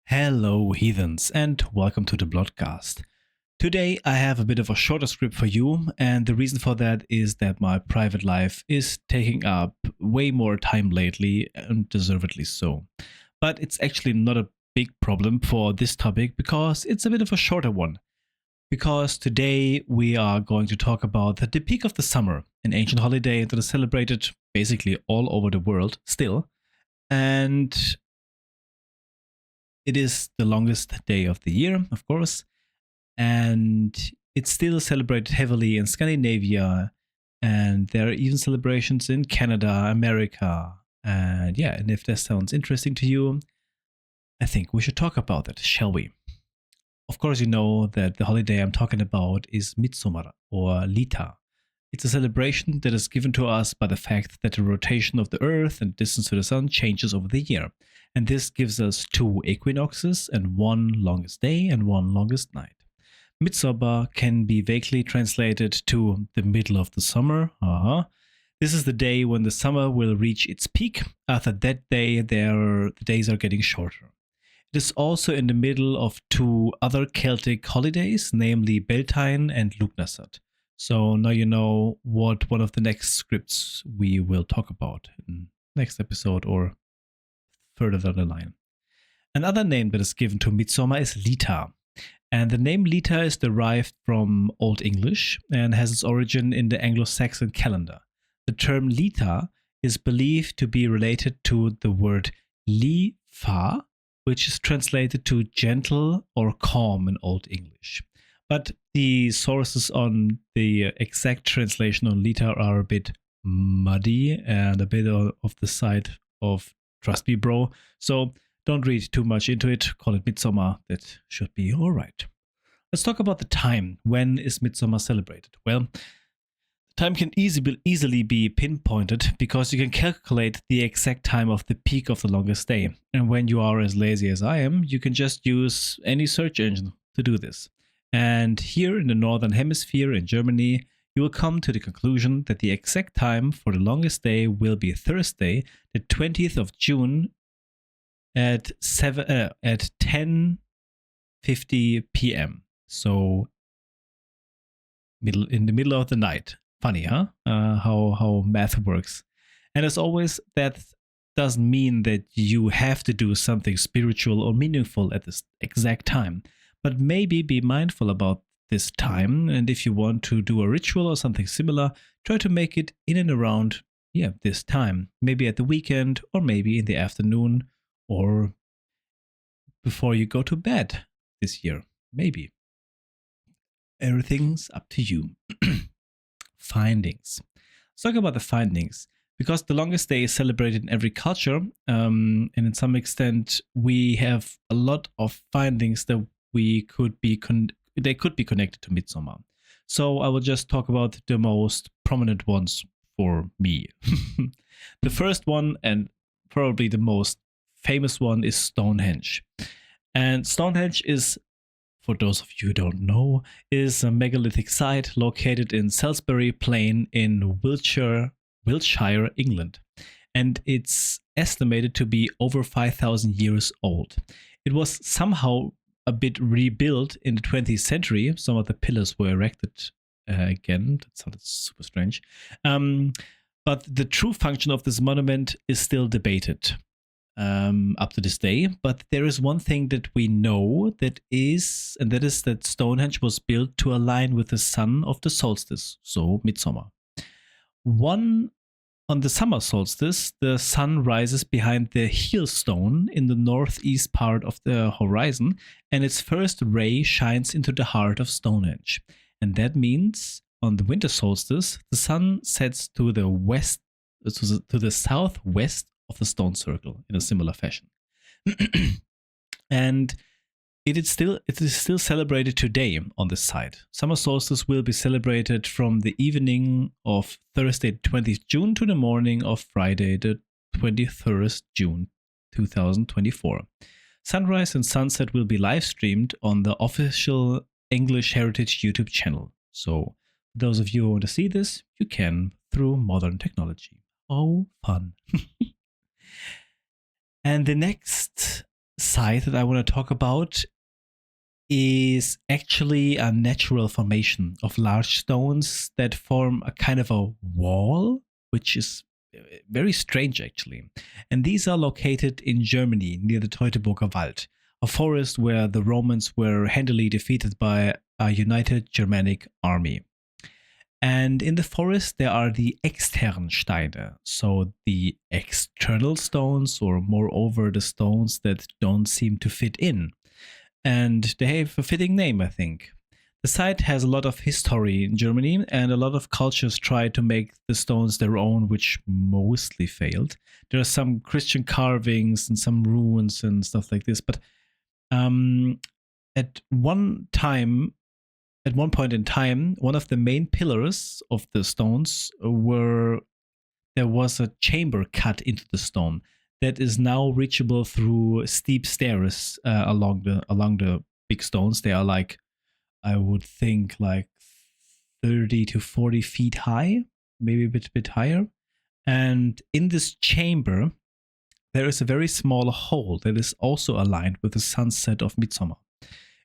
Hello, Heathens, and welcome to the Blótcast. Today, I have a bit of a shorter script for you, and the reason for that is that my private life is taking up way more time lately, and deservedly so. But it's actually not a big problem for this topic because it's a bit of a shorter one. Because today we are going to talk about the peak of the summer, an ancient holiday that is celebrated basically all over the world still. And it is the longest day of the year, of course, and it's still celebrated heavily in Scandinavia, and there are even celebrations in Canada, America, and if that sounds interesting to you, I think we should talk about it, shall we? Of course, you know that the holiday I'm talking about is Midsummer or Litha. It's a celebration that is given to us by the fact that the rotation of the Earth and distance to the Sun changes over the year. And this gives us two equinoxes and one longest day and one longest night. Midsummer can be vaguely translated to the middle of the summer. This is the day when the summer will reach its peak. After that day, the days are getting shorter. It is also in the middle of two other Celtic holidays, namely Beltane and Lugnasad. So now you know what one of the next scripts we will talk about in next episode or further down the line. Another name that is given to Midsummer is Litha. And the name Litha is derived from Old English and has its origin in the Anglo-Saxon calendar. The term Litha is believed to be related to the word Litha, which is translated to gentle or calm in Old English. But the sources on the exact translation on Litha are a bit muddy and a bit of the side of trust me, bro. So don't read too much into it. Call it Midsummer. That should be all right. Let's talk about the time. When is Midsummer celebrated? Well, time can easily be pinpointed because you can calculate the exact time of the peak of the longest day. And when you are as lazy as I am, you can just use any search engine to do this. And here in the Northern Hemisphere in Germany, you will come to the conclusion that the exact time for the longest day will be Thursday, the 20th of June at 10:50 p.m. So in the middle of the night. Funny, huh? How math works. And as always, that doesn't mean that you have to do something spiritual or meaningful at this exact time. But maybe be mindful about this time, and if you want to do a ritual or something similar, try to make it in and around this time. Maybe at the weekend, or maybe in the afternoon, or before you go to bed this year. Maybe. Everything's up to you. Findings. Let's talk about the findings. Because the longest day is celebrated in every culture, and in some extent, we have a lot of findings that they could be connected to Midsummer. So I will just talk about the most prominent ones for me. The first one, and probably the most famous one, is Stonehenge. And Stonehenge is, for those of you who don't know, is a megalithic site located in Salisbury Plain in Wiltshire, England. And it's estimated to be over 5,000 years old. It was somehow a bit rebuilt in the 20th century. Some of the pillars were erected again. That sounded super strange. But the true function of this monument is still debated up to this day. But there is one thing that we know that is that Stonehenge was built to align with the sun of the solstice, so Midsummer. On the summer solstice, the sun rises behind the heel stone in the northeast part of the horizon, and its first ray shines into the heart of Stonehenge. And that means on the winter solstice, the sun sets to the southwest of the stone circle in a similar fashion. And it is still celebrated today on this side. Summer solstice will be celebrated from the evening of Thursday, 20th June to the morning of Friday, the 23rd June, 2024. Sunrise and sunset will be live streamed on the official English Heritage YouTube channel. So, those of you who want to see this, you can through modern technology. Oh, fun. And the next site that I want to talk about is actually a natural formation of large stones that form a kind of a wall, which is very strange actually. And these are located in Germany near the Teutoburger Wald, a forest where the Romans were handily defeated by a united Germanic army. And in the forest, there are the Externsteine, so the external stones, or moreover, the stones that don't seem to fit in. And they have a fitting name, I think. The site has a lot of history in Germany, and a lot of cultures tried to make the stones their own, which mostly failed. There are some Christian carvings and some ruins and stuff like this, but at one point in time, one of the main pillars of the stones there was a chamber cut into the stone that is now reachable through steep stairs along the big stones. They are like, I would think, like 30 to 40 feet high, maybe a bit higher. And in this chamber, there is a very small hole that is also aligned with the sunset of Midsummer.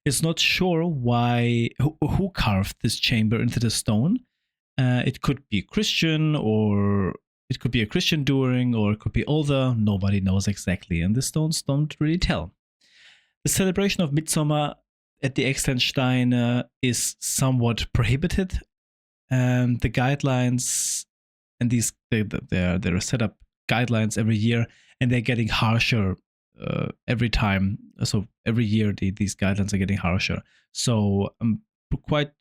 It's not sure who carved this chamber into the stone. It could be Christian, or it could be a Christian doing, or it could be older. Nobody knows exactly, and the stones don't really tell. The celebration of Midsummer at the Externsteine is somewhat prohibited. The guidelines, and there are set up guidelines every year, and they're getting harsher every time. So every year these guidelines are getting harsher. So I'm quite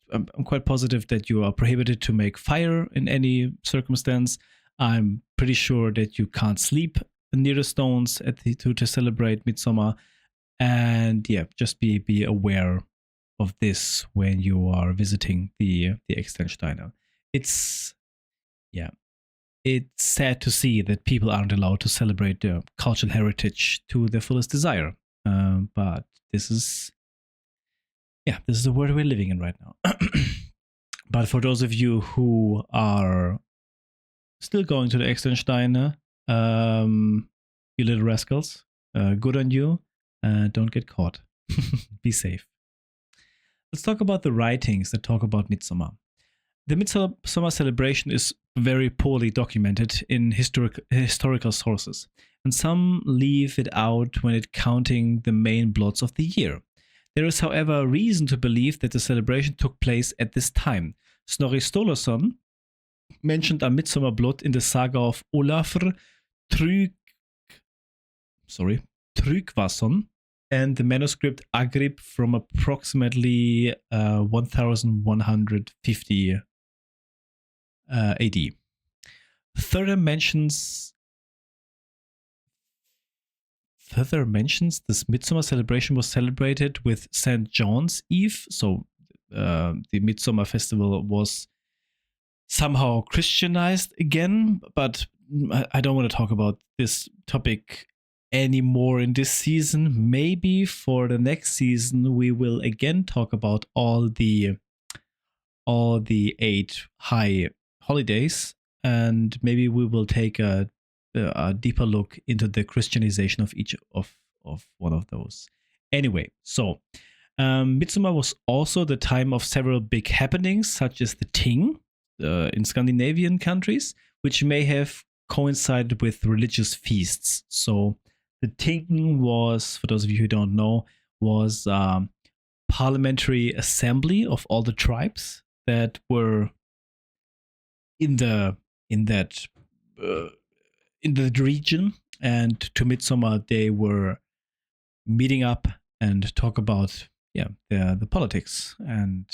positive that you are prohibited to make fire in any circumstance. I'm pretty sure that you can't sleep near the stones to celebrate Midsummer. And yeah, just be aware of this when you are visiting the Externsteine. It's sad to see that people aren't allowed to celebrate their cultural heritage to their fullest desire. But this is the world we're living in right now. But for those of you who are still going to the Externsteine, you little rascals, good on you. Don't get caught. Be safe. Let's talk about the writings that talk about Midsummer. The Midsummer celebration is very poorly documented in historical sources, and some leave it out when it counting the main blots of the year. There is, however, reason to believe that the celebration took place at this time. Snorri Sturluson mentioned a midsummer blot in the saga of Olafr Tryggvason and the manuscript Agrip from approximately 1150 AD. Further mentions this Midsummer celebration was celebrated with St. John's Eve. So the Midsummer festival was somehow Christianized again, but I don't want to talk about this topic anymore in this season. Maybe for the next season we will again talk about all the 8 high holidays, and maybe we will take a deeper look into the Christianization of each of one of those. Anyway, so Midsummer was also the time of several big happenings, such as the Ting in Scandinavian countries, which may have coincided with religious feasts. So the Ting was, for those of you who don't know, was parliamentary assembly of all the tribes that were in the region, and to Midsummer they were meeting up and talk about the politics and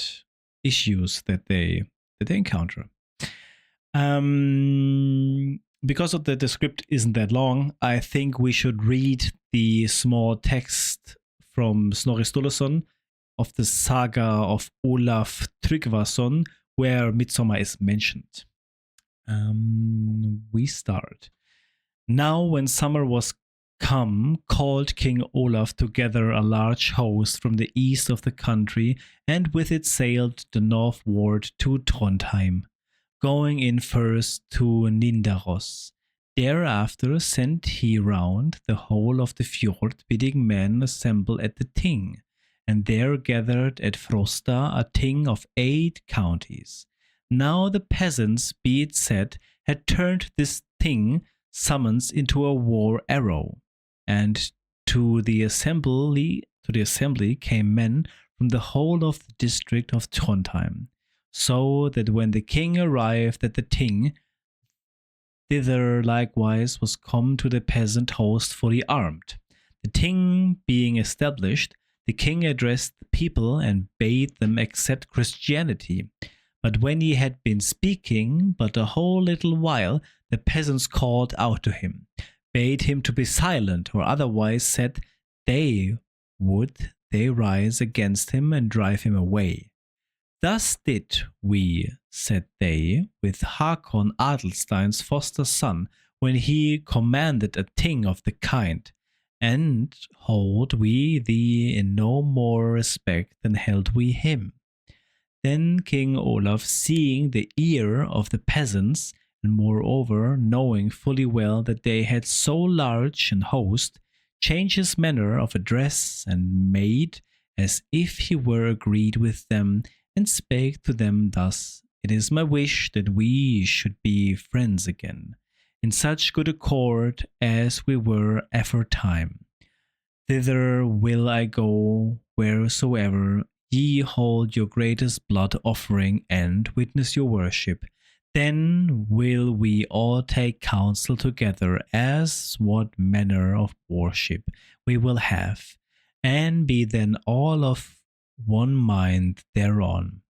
issues that they encounter. Because of the script isn't that long, I think we should read the small text from Snorri Sturluson of the saga of Olaf Tryggvason, where Midsummer is mentioned. We start. Now when summer was come, called King Olaf to gather a large host from the east of the country, and with it sailed the northward to Trondheim, going in first to Nindaros. Thereafter sent he round the whole of the fjord, bidding men assemble at the Ting. And there gathered at Frosta a Ting of 8 counties. Now the peasants, be it said, had turned this Ting summons into a war arrow, and to the assembly came men from the whole of the district of Trondheim, so that when the king arrived at the Ting, thither likewise was come to the peasant host fully armed. The Ting being established, the king addressed the people and bade them accept Christianity. But when he had been speaking but a whole little while, the peasants called out to him, bade him to be silent, or otherwise said they rise against him and drive him away. Thus did we, said they, with Hakon Adelstein's foster son, when he commanded a Ting of the kind, and hold we thee in no more respect than held we him. Then King Olaf, seeing the ear of the peasants, and moreover knowing fully well that they had so large an host, changed his manner of address, and made as if he were agreed with them, and spake to them thus, It is my wish that we should be friends again, in such good accord as we were aforetime. Thither will I go wheresoever ye hold your greatest blood offering and witness your worship. Then will we all take counsel together as what manner of worship we will have, and be then all of one mind thereon.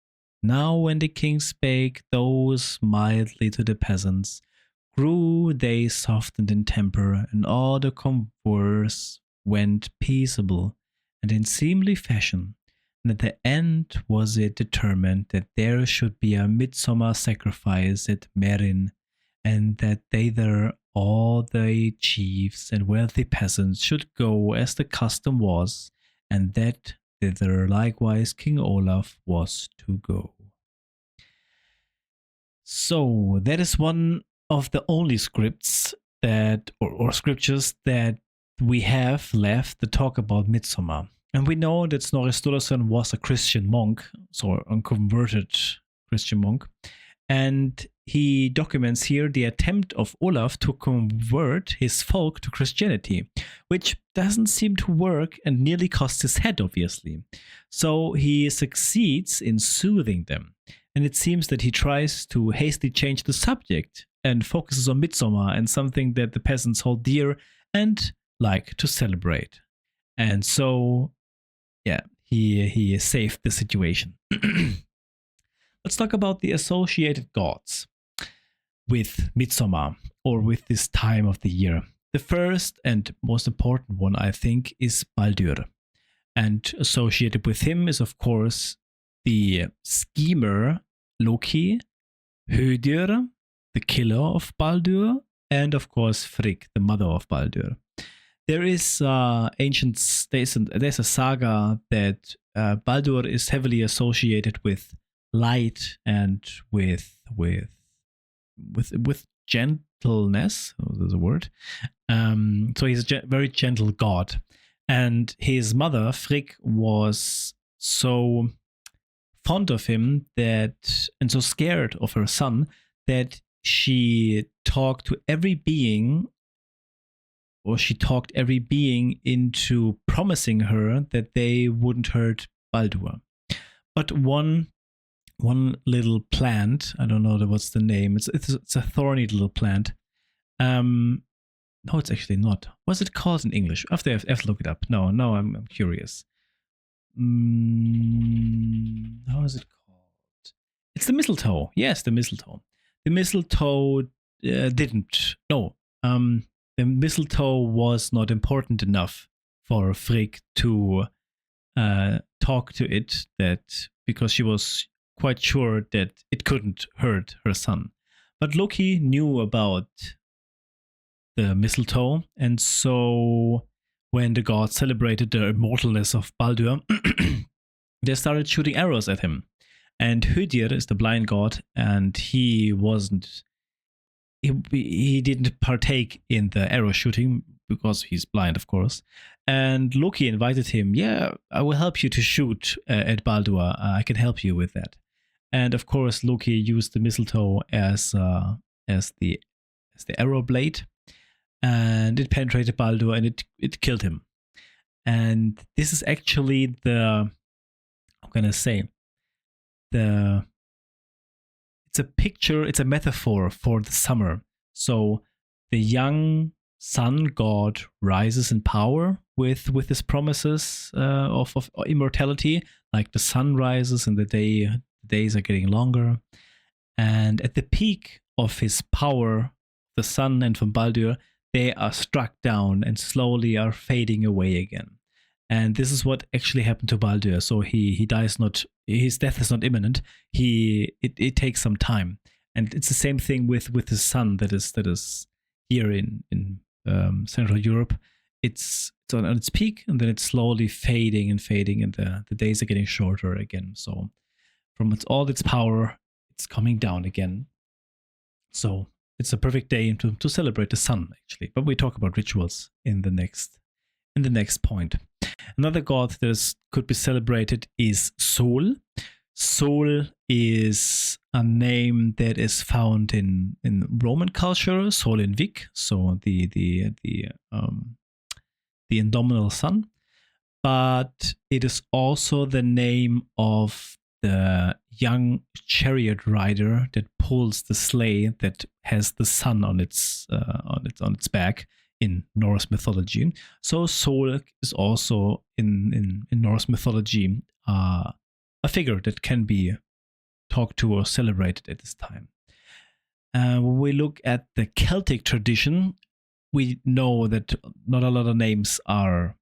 Now when the king spake those mildly to the peasants, grew they softened in temper, and all the converse went peaceable and in seemly fashion. And at the end was it determined that there should be a midsummer sacrifice at Merin, and that thither all the chiefs and wealthy peasants should go as the custom was, and that thither likewise King Olaf was to go. So that is one of the only scripts that, or scriptures that we have left to talk about Midsummer. And we know that Snorri Sturluson was a Christian monk, so a converted Christian monk. And he documents here the attempt of Olaf to convert his folk to Christianity, which doesn't seem to work and nearly costs his head, obviously. So he succeeds in soothing them. And it seems that he tries to hastily change the subject and focuses on Midsummer and something that the peasants hold dear and like to celebrate. And so, yeah, he saved the situation. Let's talk about the associated gods with Midsummer, or with this time of the year. The first and most important one, I think, is Baldur. And associated with him is, of course, the schemer Loki, Hödir, the killer of Baldur, and of course Frigg, the mother of Baldur. There is there's a saga that Baldur is heavily associated with light and with gentleness. Oh, there's a word. So he's a very gentle god, and his mother Frigg was so fond of him that, and so scared of her son, that she talked every being into promising her that they wouldn't hurt Baldur. But one little plant, I don't know what's the name. It's a thorny little plant. No, it's actually not. What's it called in English? I have to look it up. No, I'm curious. How is it called? It's the mistletoe. Yes, the mistletoe. The mistletoe didn't. No. The mistletoe was not important enough for Frigg to talk to it, because she was quite sure that it couldn't hurt her son. But Loki knew about the mistletoe, and so when the gods celebrated the immortalness of Baldur, they started shooting arrows at him. And Hödir is the blind god, and he wasn't he didn't partake in the arrow shooting because he's blind, of course. And Loki invited him. Yeah, I will help you to shoot at Baldur. I can help you with that. And of course, Loki used the mistletoe as the arrow blade, and it penetrated Baldur and it killed him. And this is actually it's a picture, it's a metaphor for the summer. So the young sun god rises in power with his promises of immortality, like the sun rises and the days are getting longer. And at the peak of his power, the sun and from Baldur, they are struck down and slowly are fading away again. And this is what actually happened to Baldur. So he dies not, his death is not imminent. It takes some time. And it's the same thing with the sun that is here in Central Europe. It's on its peak and then it's slowly fading, and the days are getting shorter again. So from all its power, it's coming down again. So it's a perfect day to celebrate the sun, actually. But we talk about rituals in the next point. Another god that could be celebrated is Sol. Sol is a name that is found in Roman culture, Sol Invictus, so the indomitable sun. But it is also the name of the young chariot rider that pulls the sleigh that has the sun on its back in Norse mythology. So Sol is also in Norse mythology a figure that can be talked to or celebrated at this time. When we look at the Celtic tradition, we know that not a lot of names are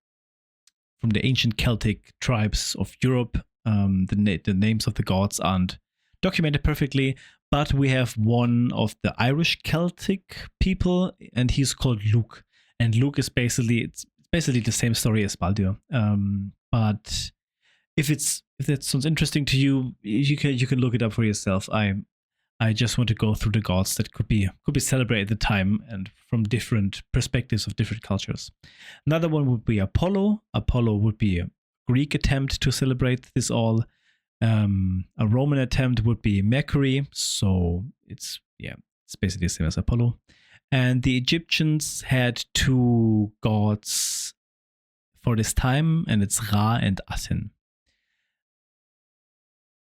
from the ancient Celtic tribes of Europe. The names of the gods aren't documented perfectly, but we have one of the Irish Celtic people, and he's called Luke. And Luke is basically the same story as Baldur. But if that sounds interesting to you, you can look it up for yourself. I just want to go through the gods that could be celebrated at the time and from different perspectives of different cultures. Another one would be Apollo. Apollo would be a Greek attempt to celebrate this all. A Roman attempt would be Mercury. So it's basically the same as Apollo. And the Egyptians had two gods for this time, and it's Ra and Aten.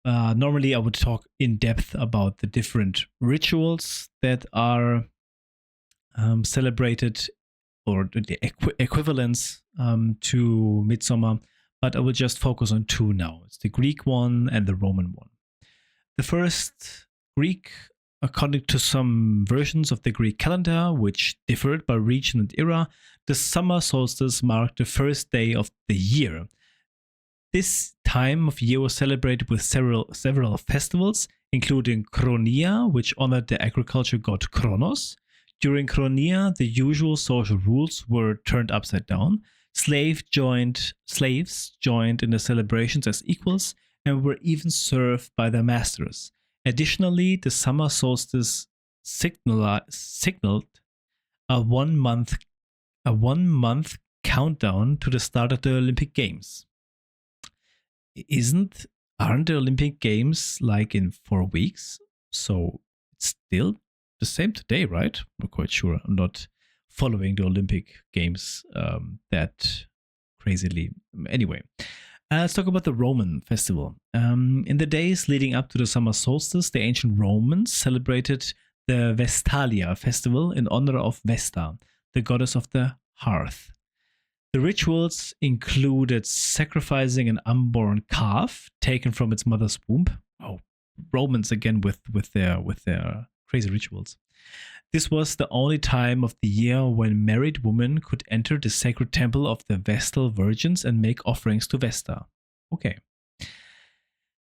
Normally, I would talk in depth about the different rituals that are celebrated, or the equivalents to Midsummer, but I will just focus on two now. It's the Greek one and the Roman one. The first Greek, according to some versions of the Greek calendar, which differed by region and era, the summer solstice marked the first day of the year. This time of year was celebrated with several festivals, including Chronia, which honored the agriculture god Kronos. During Chronia, the usual social rules were turned upside down. Slaves joined in the celebrations as equals and were even served by their masters. Additionally, the summer solstice signaled a one month countdown to the start of the Olympic Games. Aren't the Olympic Games like in 4 weeks? So it's still the same today, right? I'm not quite sure. I'm not following the Olympic Games that crazily. Anyway, let's talk about the Roman festival. In the days leading up to the summer solstice, the ancient Romans celebrated the Vestalia festival in honor of Vesta, the goddess of the hearth. The rituals included sacrificing an unborn calf taken from its mother's womb. Oh, Romans again with their crazy rituals. This was the only time of the year when married women could enter the sacred temple of the Vestal Virgins and make offerings to Vesta. Okay.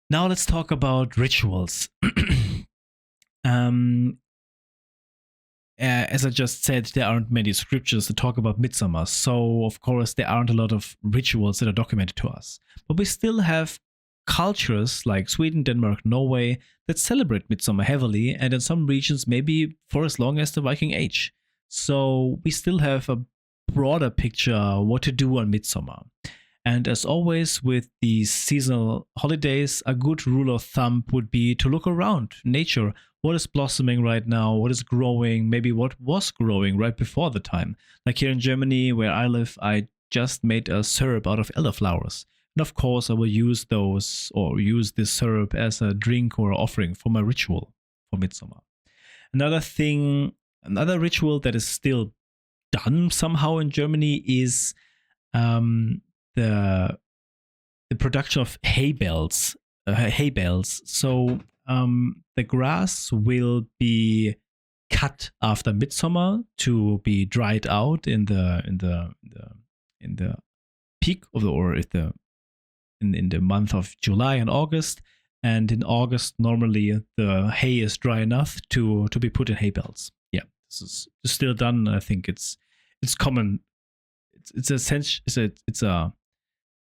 Now let's talk about rituals. As I just said, there aren't many scriptures to talk about Midsummer, so of course there aren't a lot of rituals that are documented to us. But we still have cultures like Sweden, Denmark, Norway that celebrate Midsummer heavily, and in some regions maybe for as long as the Viking Age. So we still have a broader picture what to do on Midsummer. And as always with these seasonal holidays, a good rule of thumb would be to look around nature. What is blossoming right now? What is growing? Maybe what was growing right before the time. Like here in Germany, where I live, I just made a syrup out of elderflowers. And of course, I will use those or use this syrup as a drink or offering for my ritual for Midsummer. Another ritual that is still done somehow in Germany is the production of hay bales. So the grass will be cut after Midsummer to be dried out in the peak of in the month of July and August. And in August, normally the hay is dry enough to be put in hay bales. Yeah, this is still done. I think it's common. It's a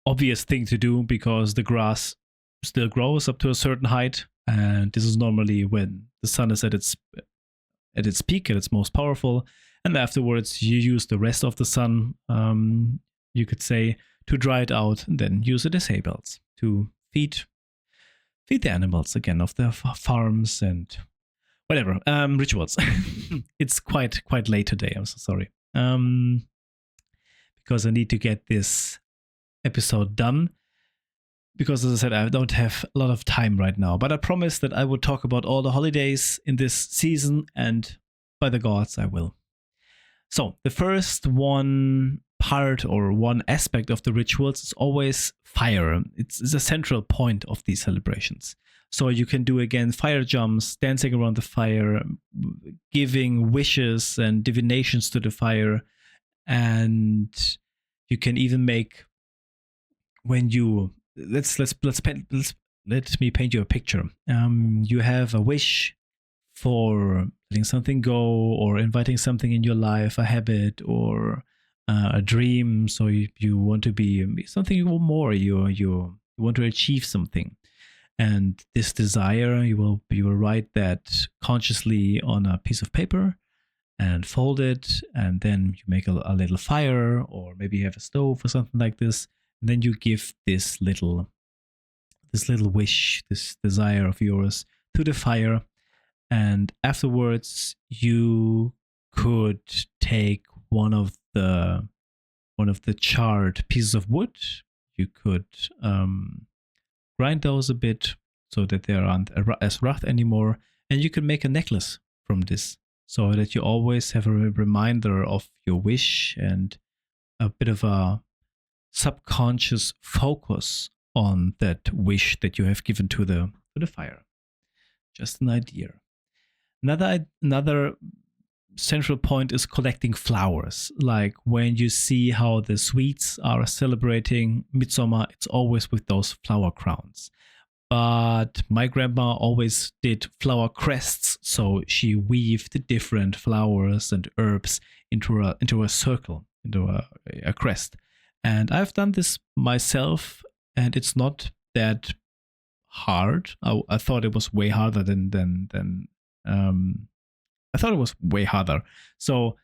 obvious thing to do because the grass still grows up to a certain height, and this is normally when the sun is at its peak, at its most powerful, and afterwards you use the rest of the sun, you could say, to dry it out, and then use it as hay bales to feed the animals again of the farms and whatever rituals. It's quite late today. I'm so sorry. Because I need to get this episode done. Because as I said, I don't have a lot of time right now. But I promised that I would talk about all the holidays in this season, and by the gods, I will. So the first one part or one aspect of the rituals is always fire. It's a central point of these celebrations. So you can do again fire jumps, dancing around the fire, giving wishes and divinations to the fire, and you can even make when you let me paint you a picture. You have a wish for letting something go, or inviting something in your life, a habit or a dream. So you want to be something more. You want to achieve something, and this desire you will write that consciously on a piece of paper and fold it, and then you make a little fire, or maybe you have a stove or something like this, and then you give this little wish, this desire of yours to the fire. And afterwards you could take one of the charred pieces of wood. You could grind those a bit so that they aren't as rough anymore, and you can make a necklace from this, so that you always have a reminder of your wish and a bit of a subconscious focus on that wish that you have given to the fire. Just an idea. Another central point is collecting flowers. Like when you see how the Swedes are celebrating Midsummer, it's always with those flower crowns. But my grandma always did flower crests, so she weaved different flowers and herbs into a circle, into a crest. And I've done this myself, and it's not that hard. I thought it was way harder than I thought it was way harder. So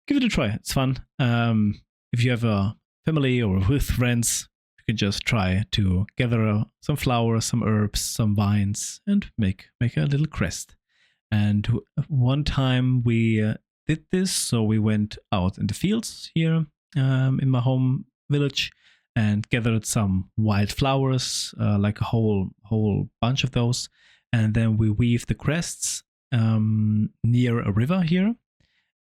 give it a try. It's fun. If you have a family or with friends, you can just try to gather some flowers, some herbs, some vines, and make a little crest. And one time we did this, so we went out in the fields here in my home village and gathered some wild flowers, like a whole bunch of those, and then we weaved the crests near a river here,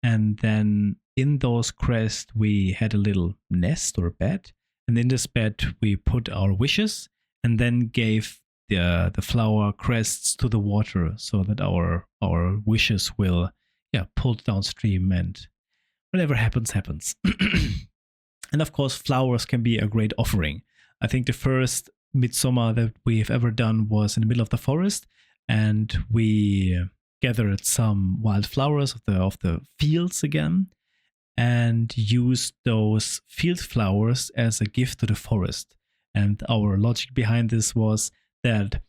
and then in those crests we had a little nest or bed, and in this bed we put our wishes, and then gave the flower crests to the water, so that our wishes will pull downstream, and whatever happens. And of course, flowers can be a great offering. I think the first Midsummer that we've ever done was in the middle of the forest, and we gathered some wild flowers of the fields again, and used those field flowers as a gift to the forest. And our logic behind this was that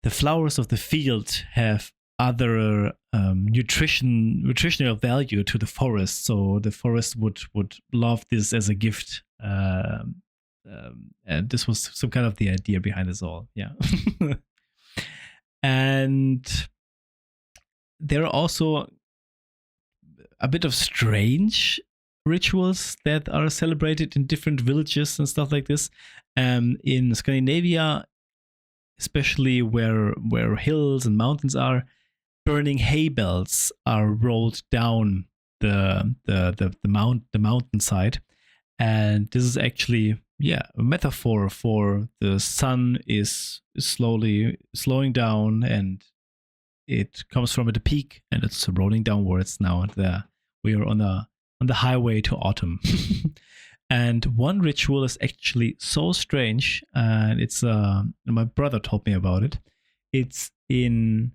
the flowers of the field have other nutritional value to the forest. So the forest would love this as a gift. And this was some kind of the idea behind this all. Yeah. And there are also a bit of strange rituals that are celebrated in different villages and stuff like this. In Scandinavia, especially where hills and mountains are, burning hay bales are rolled down the mountainside, and this is actually a metaphor for the sun is slowly slowing down, and it comes from at the peak and it's rolling downwards now. And we are on the highway to autumn. And one ritual is actually so strange, and it's my brother told me about it. It's in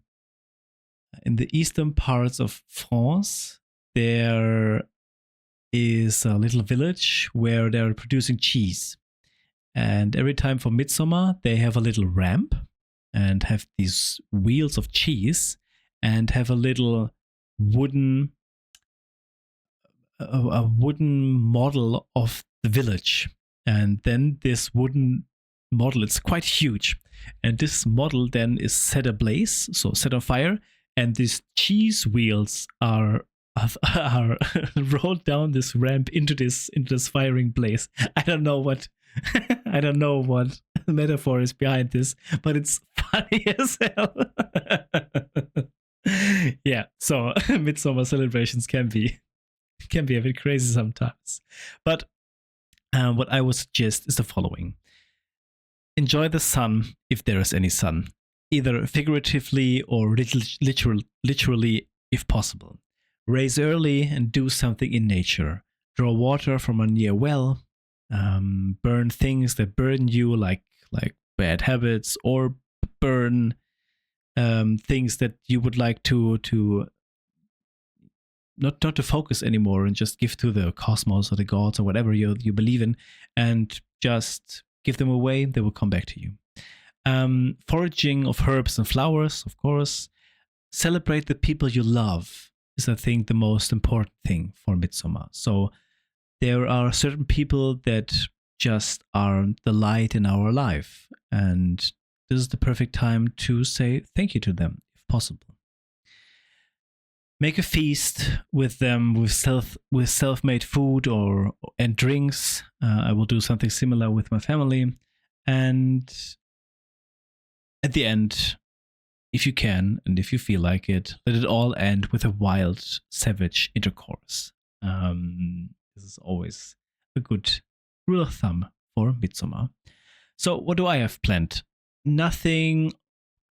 the eastern parts of France. There is a little village where they're producing cheese, and every time for Midsummer they have a little ramp and have these wheels of cheese and have a little wooden model of the village. And then this wooden model, it's quite huge, and this model then is set ablaze, so set on fire, and these cheese wheels are rolled down this ramp into this firing blaze. I don't know what metaphor is behind this, but it's funny as hell. Yeah, so Midsummer celebrations can be a bit crazy sometimes. But what I would suggest is the following. Enjoy the sun if there is any sun, either figuratively or literally if possible. Raise early and do something in nature. Draw water from a near well. Burn things that burden you, like bad habits, or burn things that you would like to not to focus anymore and just give to the cosmos or the gods or whatever you believe in, and just give them away. They will come back to you. Foraging of herbs and flowers, of course. Celebrate the people you love is, I think, the most important thing for Midsummer. So there are certain people that just are the light in our life, and this is the perfect time to say thank you to them if possible. Make a feast with them with self-made food and drinks. I will do something similar with my family, and at the end, if you can and if you feel like it, let it all end with a wild, savage intercourse. This is always a good rule of thumb for Midsummer. So what do I have planned? Nothing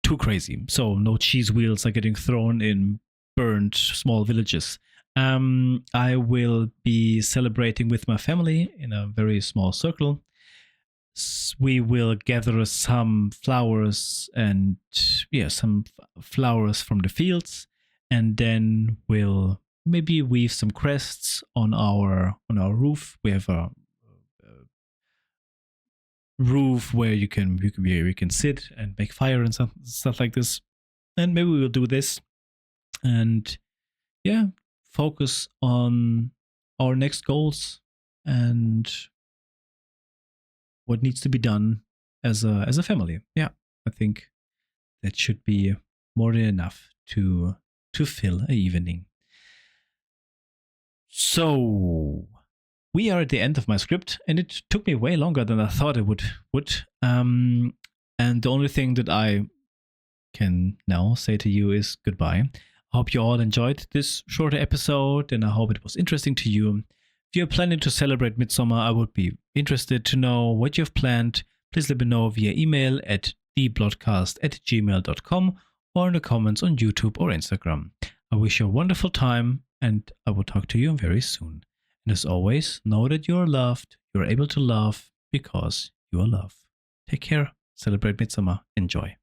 too crazy. So no cheese wheels are getting thrown in burned small villages. I will be celebrating with my family in a very small circle. We will gather some flowers and flowers from the fields, and then we'll maybe weave some crests on our roof. We have a roof where you can sit and make fire and stuff like this. And maybe we will do this and focus on our next goals and what needs to be done as a family. Yeah, I think that should be more than enough to fill an evening. So we are at the end of my script, and it took me way longer than I thought it would. And the only thing that I can now say to you is goodbye. I hope you all enjoyed this shorter episode, and I hope it was interesting to you. If you're planning to celebrate Midsummer, I would be interested to know what you've planned. Please let me know via email at theblotcast@gmail.com or in the comments on YouTube or Instagram. I wish you a wonderful time, and I will talk to you very soon. And as always, know that you are loved. You are able to love because you are loved. Take care. Celebrate Midsummer. Enjoy.